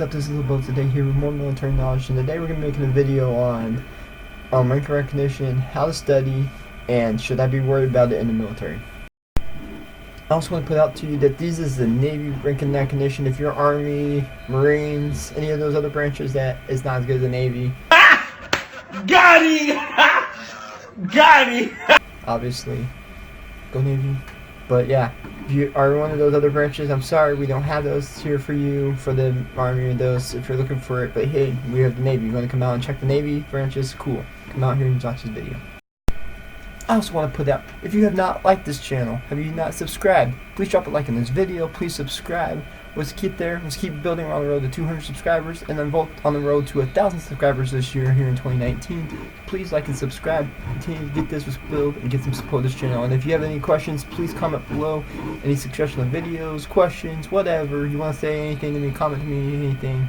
up? This is Lilboat today here with more military knowledge, and today we're going to be making a video on rank recognition, how to study, and should I be worried about it in the military. I also want to put out to you that this is the Navy rank recognition. If you're Army, Marines, any of those other branches, that is not as good as the Navy. Got him! Got him! Obviously, go Navy. But yeah, if you are one of those other branches, I'm sorry we don't have those here for you, for the Army and those, if you're looking for it. But hey, we have the Navy. You want to come out and check the Navy branches? Cool. Come out here and watch this video. I also want to put out, if you have not liked this channel, have you not subscribed, please drop a like in this video. Please subscribe. Let's keep there. Let's keep building on the road to 200 subscribers, and then vote on the road to 1,000 subscribers this year here in 2019. Please like and subscribe. Continue to get this build and get some support of this channel. And if you have any questions, please comment below. Any suggestion of videos, questions, whatever you want to say, anything to me, comment to me, anything.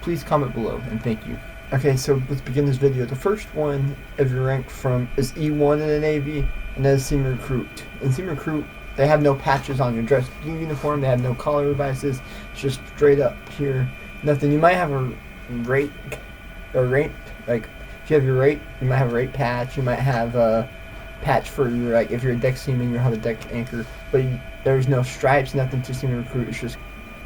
Please comment below, and thank you. Okay, so let's begin this video. The first one of your rank from is E1 in the Navy, and that is Seaman Recruit. In Seaman Recruit, they have no patches on your dress blue uniform. They have no collar devices. It's just straight up here. Nothing. You might have a rate, like if you have your rate, you might have a rate patch. You might have a patch for your, like, if you're a deck seaman, you have a deck anchor. But there's no stripes, nothing to Seaman Recruit. It's just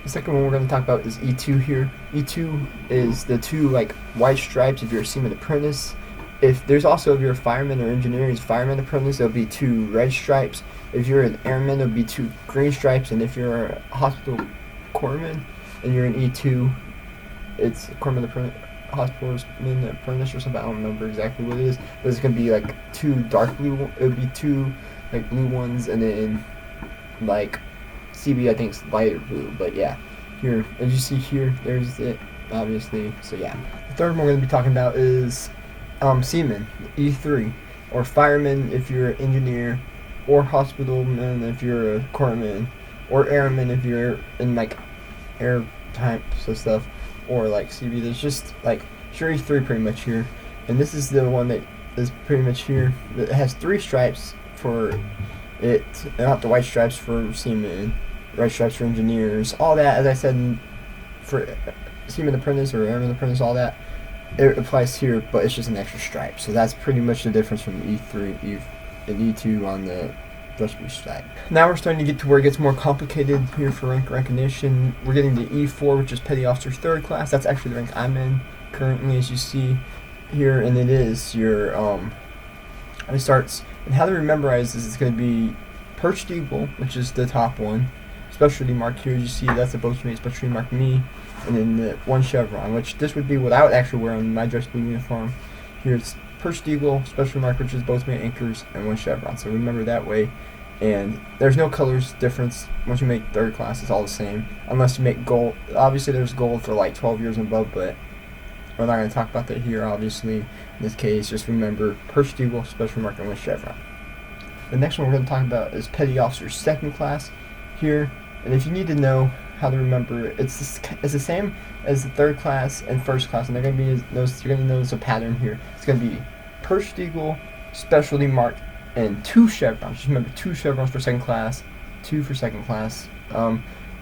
the second one we're going to talk about is E2 here. E2 is the two like white stripes if you're a seaman apprentice. If there's also, if you're a fireman or engineer, is fireman apprentice, there'll be two red stripes. If you're an airman, there'll be two green stripes. And if you're a hospital corpsman and you're an E2, it's corpsman apprentice, hospitalman apprentice or something. I don't remember exactly what it is, but it's gonna be like two dark blue. It would be two like blue ones, and then like CB I think is lighter blue. But yeah, here as you see here, there's it obviously. So yeah, the third one we're gonna be talking about is seaman E3, or fireman if you're an engineer, or hospitalman if you're a corpsman, or airman if you're in like air types of stuff, or like CB. There's just like sure E3 pretty much here, and this is the one that is pretty much here. It has three stripes for it, not the white stripes for seamen, red stripes for engineers, all that. As I said, for seaman apprentice or airman apprentice, all that it applies here, but it's just an extra stripe. So that's pretty much the difference from E3 and E2 on the dress blue stripe. Now we're starting to get to where it gets more complicated here for rank recognition. We're getting to E4, which is Petty Officer 3rd class. That's actually the rank I'm in currently, as you see here, and it is your it starts, and how to memorize this is going to be Perched Eagle, which is the top one. Specialty mark here, as you see, that's the boatswain specialty mark me, and then the one chevron, which this would be what I would actually wear on my dress blue uniform. Here it's Perched Eagle, specialty mark, which is boatswain anchors, and one chevron. So remember that way. And there's no colors difference. Once you make 3rd class, it's all the same, unless you make gold. Obviously there's gold for like 12 years and above, but we're not going to talk about that here, obviously. In this case, just remember Perched Eagle, specialty mark, and one chevron. The next one we're going to talk about is Petty Officer 2nd class here. And if you need to know how to remember it, it's the same as the 3rd class and 1st class, and they're going to be you're going to notice a pattern here. It's going to be Perched Eagle, specialty mark, and 2 chevrons. Just remember 2 chevrons for 2nd class, 2 for 2nd class.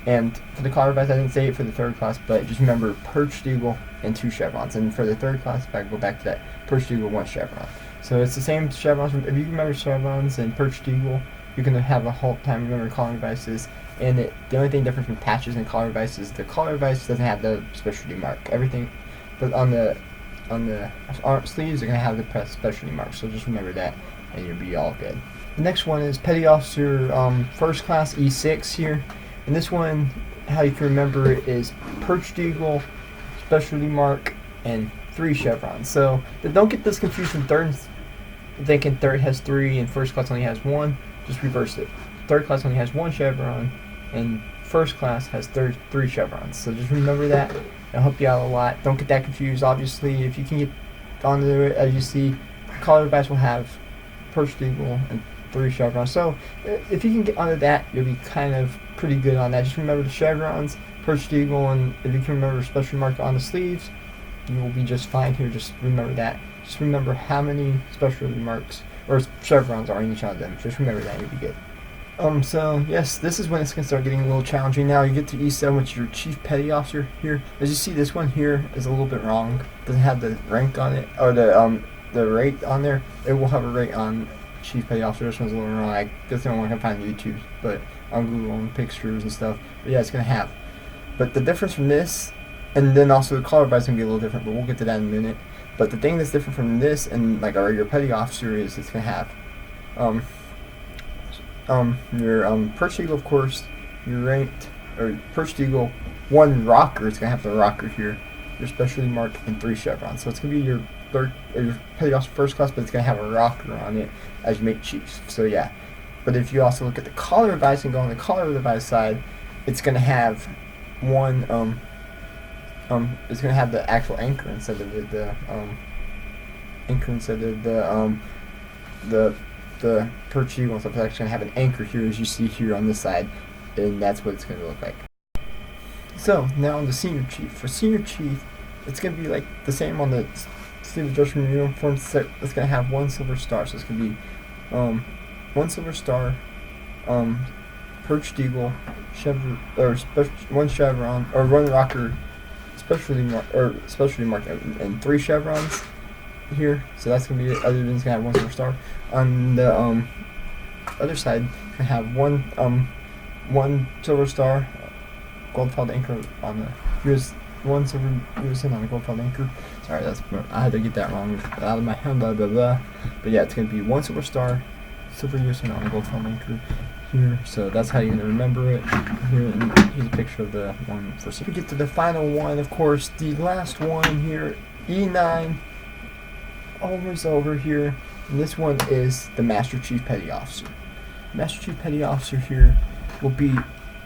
And for the collar device, I didn't say it for the 3rd class, but just remember Perched Eagle and 2 chevrons. And for the 3rd class, if I go back to that, Perched Eagle, 1 chevron. So it's the same chevrons. If you remember chevrons and Perched Eagle, you're going to have a whole time remembering collar devices. And the only thing different from patches and collar devices, the collar device doesn't have the specialty mark. Everything, but on the arm sleeves, they're going to have the specialty mark. So just remember that, and you'll be all good. The next one is Petty Officer 1st class E6 here. And this one, how you can remember it is Perched Eagle, specialty mark, and 3 chevrons. So don't get this confused from 3rd, thinking 3rd has 3 and 1st class only has 1. Just reverse it. 3rd class only has 1 chevron, and 1st class has 3 chevrons. So just remember that. It'll help you out a lot. Don't get that confused. Obviously, if you can get onto it, as you see, collar device will have Perched Eagle and 3 chevrons. So if you can get onto that, you'll be kind of pretty good on that. Just remember the chevrons, Perched Eagle, and if you can remember specialty mark on the sleeves, you will be just fine here. Just remember that. Just remember how many specialty marks or chevrons are in each one of them. Just remember that, you'll be good. So yes, this is when it's gonna start getting a little challenging. Now you get to E7, which is your chief petty officer here. As you see, this one here is a little bit wrong. Doesn't have the rank on it, or the rate on there. It will have a rate on chief petty officer. This one's a little wrong. That's the only one I can find on YouTube, but on Google and pictures and stuff. But yeah, it's gonna have. But the difference from this, and then also the color advice is gonna be a little different, but we'll get to that in a minute. But the thing that's different from this and like a regular petty officer is it's gonna have your perched eagle, of course, your ranked or perched eagle, one rocker. It's gonna have the rocker here, your specialty mark, and 3 chevrons. So it's gonna be your third or your petty officer first class, but it's gonna have a rocker on it as you make chiefs. So yeah. But if you also look at the color advice and go on the color advice side, it's gonna have one it's gonna have the actual anchor instead of the anchor instead of the perched eagle and stuff. It's actually gonna have an anchor here, as you see here on this side, and that's what it's gonna look like. So now on the senior chief. For senior chief, it's gonna be like the same on the sleeve adjustment uniform set. It's gonna have 1 silver star, so it's gonna be 1 silver star, perched eagle, or 1 chevron, or 1 rocker, specialty mark, and 3 chevrons here. So that's gonna be it. Other than it's gonna have 1 silver star. On the other side, it's gonna have 1 silver star, gold foiled anchor on the US, 1 silver USN on the gold foiled anchor. Sorry, I had to get that wrong out of my hand. Blah blah blah. But yeah, it's gonna be 1 silver star, silver USN on the gold foiled anchor here. So that's how you're gonna remember it. Here, and here's a picture of the one for. So we get to the final one, of course, the last one here, E9. Always over here, and this one is the Master Chief Petty Officer. Master Chief Petty Officer here will be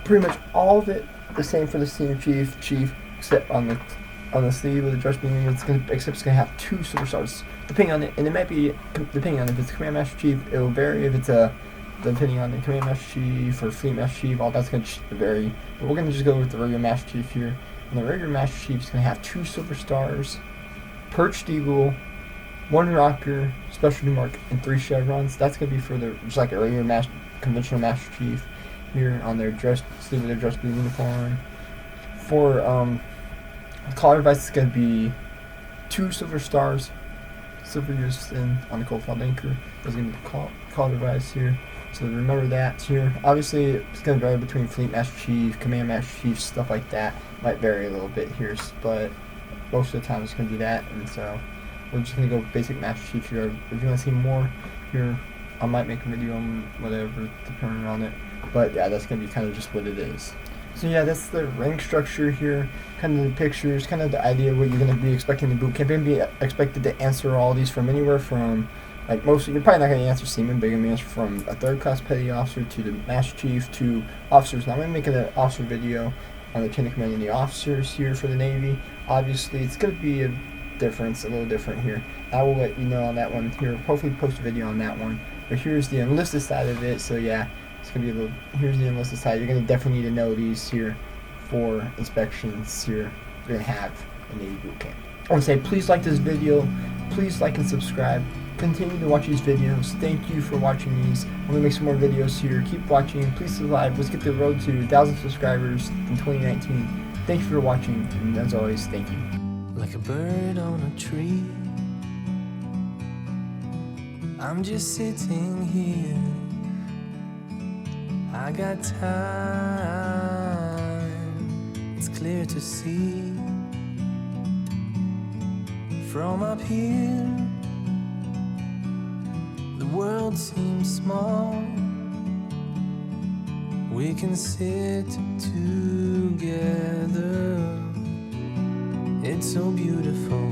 pretty much all of it the same for the senior chief, except on the sleeve of the dress beam. Except it's gonna have 2 super stars, depending on it, and it might be depending on if it's Command Master Chief. It will vary if it's depending on the Command Master Chief or Fleet Master Chief. All that's gonna vary, but we're gonna just go with the regular Master Chief here. And the regular Master Chief is gonna have 2 silver stars, perched eagle, 1 rocker, specialty mark, and 3 chevrons. That's gonna be for just like a regular conventional Master Chief here on their sleeve of their dress blue uniform. For collar device, it's gonna be 2 silver stars, silver USN on the gold foiled anchor. There's gonna be the collar device here. So remember that here. Obviously, it's gonna vary between Fleet Master Chief, Command Master Chief, stuff like that. Might vary a little bit here, but most of the time it's gonna be that. And so we're just gonna go basic Master Chief here. If you want to see more here, I might make a video on whatever depending on it. But yeah, that's gonna be kind of just what it is. So yeah, that's the rank structure here, kind of the pictures, kind of the idea of what you're gonna be expecting in the boot camp. You're gonna be expected to answer all these from anywhere from, like you're probably not gonna answer Seaman, but you're gonna answer from a 3rd class petty officer to the Master Chief to officers. Now I'm gonna make an officer video on the chain of command and the officers here for the Navy. Obviously, it's gonna be a little different here. I will let you know on that one here. Hopefully post a video on that one. But here's the enlisted side of it. So yeah, it's gonna be a little. Here's the enlisted side. You're gonna definitely need to know these here for inspections here. You're gonna have a Navy boot camp. I want to say please like this video. Please like and subscribe. Continue to watch these videos. Thank you for watching these. I'm gonna make some more videos here. Keep watching. Please subscribe. Let's get the road to 1,000 subscribers in 2019. Thank you for watching, and as always, thank you. Like a bird on a tree, I'm just sitting here. I got time, it's clear to see. From up here, the world seems small. We can sit together. It's so beautiful,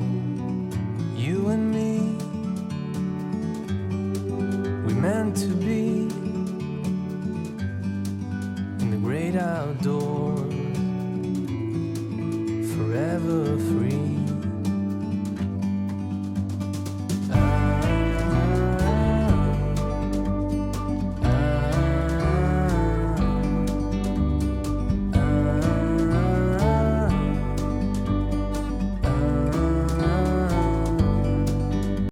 you and me. We meant to be.